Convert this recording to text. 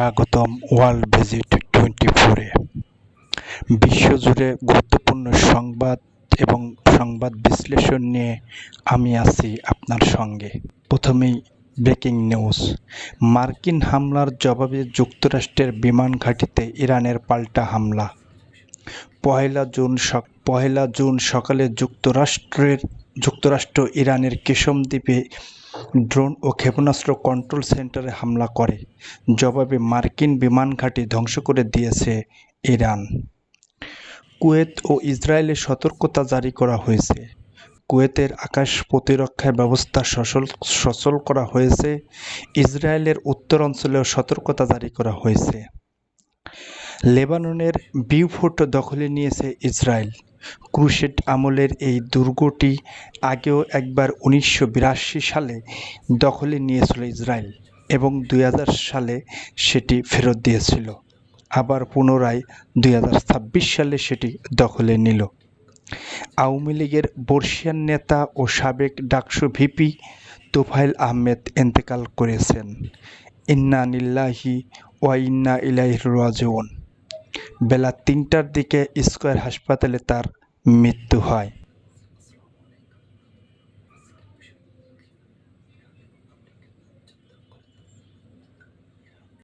স্বাগতম world visit 24-এ। বিশ্বজুড়ে গুরুত্বপূর্ণ সংবাদ এবং সংবাদ বিশ্লেষণ নিয়ে আমি আছি আপনার সঙ্গে। প্রথমেই ব্রেকিং নিউজ। মার্কিন হামলার জবাবে যুক্তরাষ্ট্রের বিমান ঘাঁটিতে ইরানের পাল্টা হামলা। পহেলা জুন সকালে যুক্তরাষ্ট্র ইরানের কেসম দ্বীপে ড্রোন ও ক্ষেপণাস্ত্র কন্ট্রোল সেন্টারে হামলা করে। জবাবে মার্কিন বিমান ঘাঁটি ধ্বংস করে দিয়েছে ইরান। কুয়েত ও ইসরায়েলে সতর্কতা জারি করা হয়েছে। কুয়েতের আকাশ প্রতিরক্ষা ব্যবস্থা সচল করা হয়েছে। ইসরায়েলের উত্তরাঞ্চলেও সতর্কতা জারি করা হয়েছে। লেবাননের বিউফোর্ট দখলে নিয়েছে ইসরায়েল। ক্রুসেড আমলের এই দুর্গটি আগেও একবার 1982 সালে দখলে নিয়েছিল ইসরায়েল এবং 2000 সালে সেটি ফেরত দিয়েছিল। আবার পুনরায় 2026 সালে সেটি দখলে নিল। আওয়ামী লীগের বর্ষিয়ান নেতা ও সাবেক ডাকসু ভিপি তোফায়েল আহমেদ ইন্তেকাল করেছেন। ইন্না লিল্লাহি ওয়া ইন্না ইলাইহি রাজিউন। বেলা 3টার দিকে স্কয়ার হাসপাতালে তার মৃত্যু হয়।